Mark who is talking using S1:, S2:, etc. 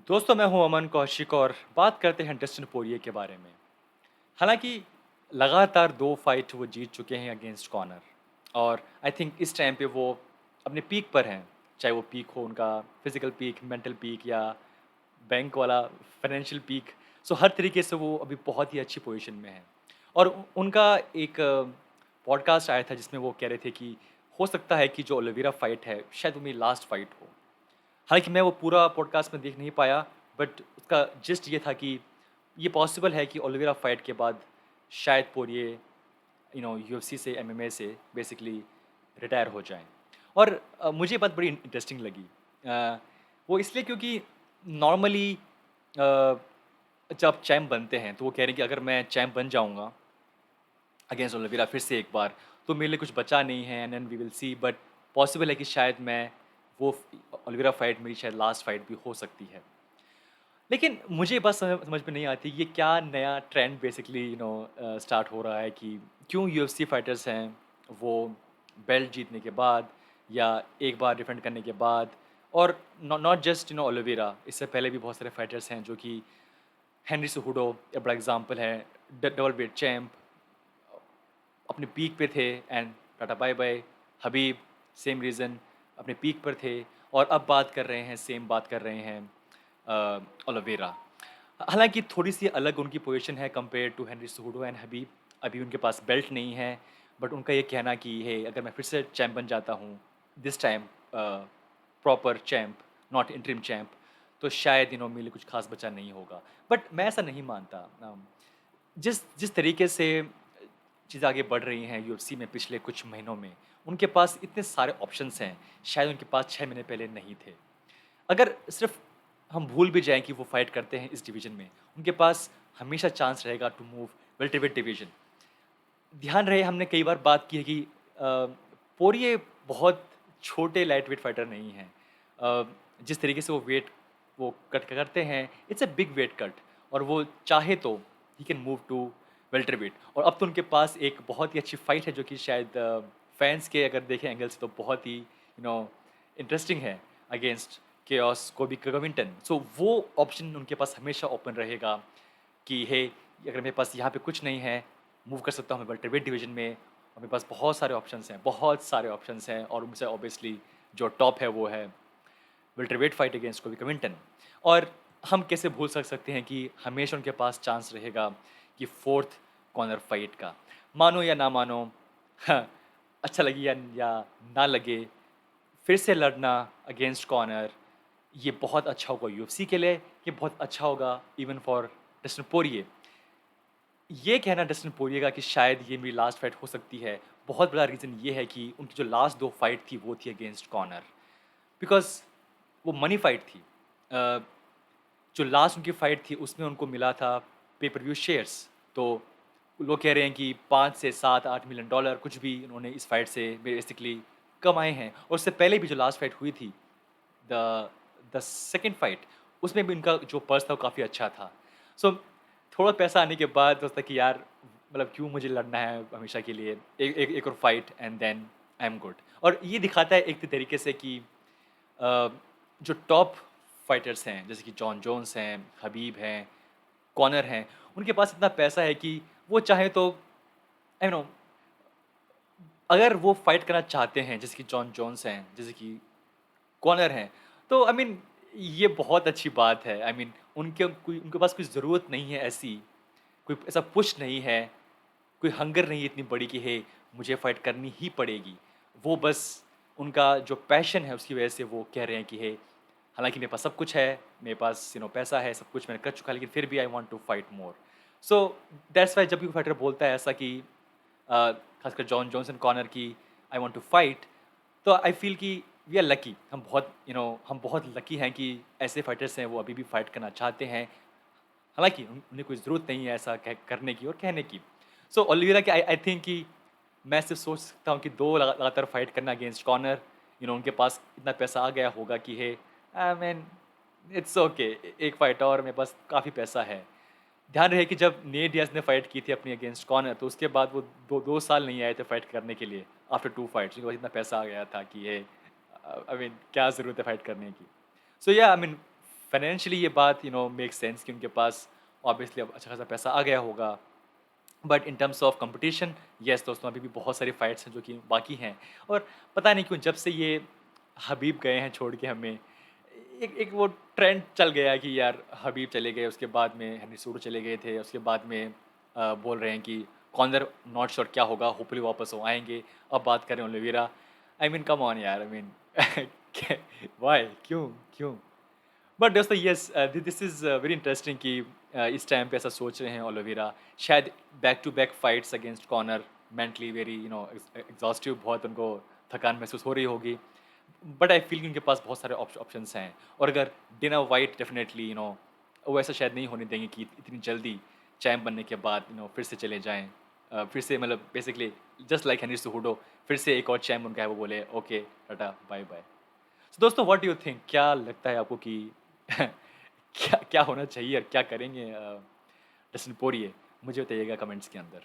S1: दोस्तों, मैं हूं अमन कौशिक और बात करते हैं डस्टिन पोरिये के बारे में। हालांकि लगातार 2 फाइट वो जीत चुके हैं अगेंस्ट कॉनर और आई थिंक इस टाइम पे वो अपने पीक पर हैं। चाहे वो पीक हो उनका फिजिकल पीक, मेंटल पीक या बैंक वाला फाइनेंशियल पीक। सो हर तरीके से वो अभी बहुत ही अच्छी पोजीशन में हैं। और उनका एक पॉडकास्ट आया था जिसमें वो कह रहे थे कि हो सकता है कि जो ओलिविरा फाइट है शायद वो मेरी लास्ट फाइट हो। हालाँकि मैं वो पूरा पॉडकास्ट में देख नहीं पाया, बट उसका जिस्ट ये था कि ये पॉसिबल है कि ओलिवेरा फाइट के बाद शायद पोरिये यूएफसी से, एमएमए से बेसिकली रिटायर हो जाएँ। और मुझे ये बात बड़ी इंटरेस्टिंग लगी। वो इसलिए क्योंकि नॉर्मली जब चैम्प बनते हैं तो वो कह रहे हैं कि अगर मैं चैम्प बन जाऊँगा अगेंस्ट ओलिवेरा फिर से एक बार, तो मेरे लिए कुछ बचा नहीं है and then we will see, but possible है कि शायद मैं वो ओलिवेरा फाइट मेरी शायद लास्ट फाइट भी हो सकती है। लेकिन मुझे ये बात समझ में नहीं आती, ये क्या नया ट्रेंड बेसिकली स्टार्ट हो रहा है कि क्यों यूएफसी फाइटर्स हैं, वो बेल्ट जीतने के बाद या एक बार डिफेंड करने के बाद, और नॉट जस्ट ओलिवेरा, इससे पहले भी बहुत सारे फाइटर्स हैं जो कि हेनरी सुहुडो एक बड़ा एग्जांपल है, डबल वेट चैम्प, अपने पीक पे थे and tata bye bye. Khabib same reason, अपने पीक पर थे और अब बात कर रहे हैं, सेम बात कर रहे हैं ओलिवेरा। हालाँकि थोड़ी-सी अलग उनकी पोज़ीशन है कंपेयर टू हेनरी सुहुडो एंड हबीब। अभी उनके पास बेल्ट नहीं है, बट उनका ये कहना कि हे अगर मैं फिर से चैंप बन जाता हूँ, this time proper champ, not interim champ, तो शायद मेरे लिए कुछ ख़ास बचा नहीं होगा। बट मैं ऐसा नहीं मानता। जिस जिस तरीके से चीज़ें आगे बढ़ रही हैं यूएफसी में पिछले कुछ महीनों में, उनके पास इतने सारे ऑप्शंस हैं, शायद उनके पास 6 महीने पहले नहीं थे। अगर सिर्फ़ हम भूल भी जाएँ कि वो फाइट करते हैं इस डिवीज़न में, उनके पास हमेशा चांस रहेगा टू मूव वेल्टरवेट डिवीज़न। ध्यान रहे हमने कई बार बात की है कि पोरिये बहुत छोटे लाइटवेट फाइटर नहीं हैं। जिस तरीके से वो वेट वो कट करते हैं, it's a big weight cut, और वो चाहे तो he can move to welterweight. और अब तो उनके पास एक बहुत ही अच्छी फाइट है जो कि शायद फैन्स के अगर देखें एंगल से तो बहुत ही इंटरेस्टिंग है, अगेंस्ट केओस कोबी कविंगटन। सो वो ऑप्शन उनके पास हमेशा ओपन रहेगा कि हे, अगर मेरे पास यहाँ पे कुछ नहीं है, मूव कर सकता हूँ मैं वेल्टरवेट डिवीज़न में, और मेरे पास बहुत सारे ऑप्शंस हैं, बहुत सारे ऑप्शंस हैं, और उनसे ऑब्वियसली जो टॉप है वो है वेल्टरवेट फाइट अगेंस्ट कोबी कविंगटन। और हम कैसे भूल सकते हैं कि हमेशा उनके पास चांस रहेगा कि फोर्थ कॉर्नर फाइट का। मानो या ना मानो, हाँ, अच्छा लगे या ना लगे, फिर से लड़ना अगेंस्ट कॉर्नर, ये बहुत अच्छा होगा यूएफसी के लिए, ये बहुत अच्छा होगा इवन फॉर डस्टिन पोरिये। ये कहना डस्टिन पोरिये का कि शायद ये मेरी लास्ट फाइट हो सकती है, बहुत बड़ा रीज़न ये है कि उनकी जो लास्ट 2 फाइट थी वो थी अगेंस्ट कॉर्नर। बिकॉज़ वो मनी फाइट थी। जो लास्ट उनकी फाइट थी उसमें उनको मिला था पे पर व्यू शेयर्स। तो लोग कह रहे हैं कि 5 से 7-8 मिलियन डॉलर कुछ भी उन्होंने इस फाइट से बेसिकली कमाए हैं। और उससे पहले भी जो लास्ट फाइट हुई थी, द द सेकंड फाइट, उसमें भी इनका जो पर्स था वो काफ़ी अच्छा था। सो थोड़ा पैसा आने के बाद सोचता कि यार, मतलब क्यों मुझे लड़ना है हमेशा के लिए, एक और fight and then I am good. और ये दिखाता है एक तरीके से कि जो टॉप फाइटर्स हैं जैसे कि जॉन जोन्स हैं, हबीब हैं, कॉनर हैं, उनके पास इतना पैसा है कि वो चाहे तो आई नो, अगर वो फाइट करना चाहते हैं जैसे कि जॉन जोन्स हैं, जैसे कि कॉर्नर हैं, तो आई मीन ये बहुत अच्छी बात है। आई मीन उनके पास कोई ज़रूरत नहीं है ऐसी, कोई ऐसा पुश नहीं है, कोई हंगर नहीं है इतनी बड़ी कि हे, मुझे फ़ाइट करनी ही पड़ेगी। वो बस उनका जो पैशन है उसकी वजह से वो कह रहे हैं कि हे, हालाँकि मेरे पास सब कुछ है, मेरे पास पैसा है, सब कुछ मैंने कर चुका है, लेकिन फिर भी I want to fight more. So that's why जब भी फाइटर बोलता है ऐसा कि खासकर जॉन जॉनसन कॉर्नर की आई वांट टू फाइट, तो आई फ़ील कि वी आर लकी, हम बहुत हम बहुत लकी हैं कि ऐसे फाइटर्स हैं वो अभी भी फाइट करना चाहते हैं। हालाँकि उन्हें कोई ज़रूरत नहीं है ऐसा करने की और कहने की। सो ओलिवेरा के आई आई थिंक कि मैं सिर्फ़ सोच सकता हूँ कि 2 लगातार फाइट करना अगेंस्ट कॉर्नर, उनके पास इतना पैसा आ गया होगा कि हे, आई मीन इट्स ओके, एक फाइट और मेरे पास काफ़ी पैसा है। ध्यान रहे कि जब नेट डियाज़ ने फाइट की थी अपनी अगेंस्ट कॉर्नर, तो उसके बाद वो 2 साल नहीं आए थे फाइट करने के लिए आफ्टर 2 फाइट्स, उनके पास इतना पैसा आ गया था कि ये आई मीन क्या ज़रूरत है फाइट करने की। सो या आई मीन फाइनेंशियली ये बात मेक सेंस कि उनके पास ऑब्वियसली अब अच्छा खासा पैसा आ गया होगा। But in terms of competition, yes दोस्तों, अभी भी बहुत सारी फाइट्स हैं जो कि बाकी हैं। और पता नहीं क्यों जब से ये हबीब गए हैं छोड़ के हमें, एक एक वो ट्रेंड चल गया है कि यार हबीब चले गए, उसके बाद में हेनरी सूडो चले गए थे, उसके बाद में बोल रहे हैं कि कॉर्नर नॉट श्योर क्या होगा, होपफुली वापस वो आएँगे। अब बात करें Oliveira, I mean come on यार, आई मीन व्हाई? क्यों? क्यों? बट दोस्तों yes, this is very interesting कि इस टाइम पे ऐसा सोच रहे हैं ओलिवेरा। शायद back to back fights against Conor mentally very exhaustive, बहुत उनको थकान महसूस हो रही होगी। बट आई फील कि उनके पास बहुत सारे ऑप्शंस हैं। और अगर डिना वाइट डेफिनेटली वो ऐसा शायद नहीं होने देंगे कि इतनी जल्दी चैम्प बनने के बाद फिर से चले जाएँ। फिर से मतलब बेसिकली जस्ट लाइक हेनरी सुहुडो, फिर से एक और चैम्प उनका है, वो बोले ओके टाटा बाय बाय। तो दोस्तों व्हाट डू यू थिंक, क्या लगता है आपको कि क्या क्या होना चाहिए और क्या करेंगे डस्टिन पोरिये? मुझे बताइएगा कमेंट्स के अंदर।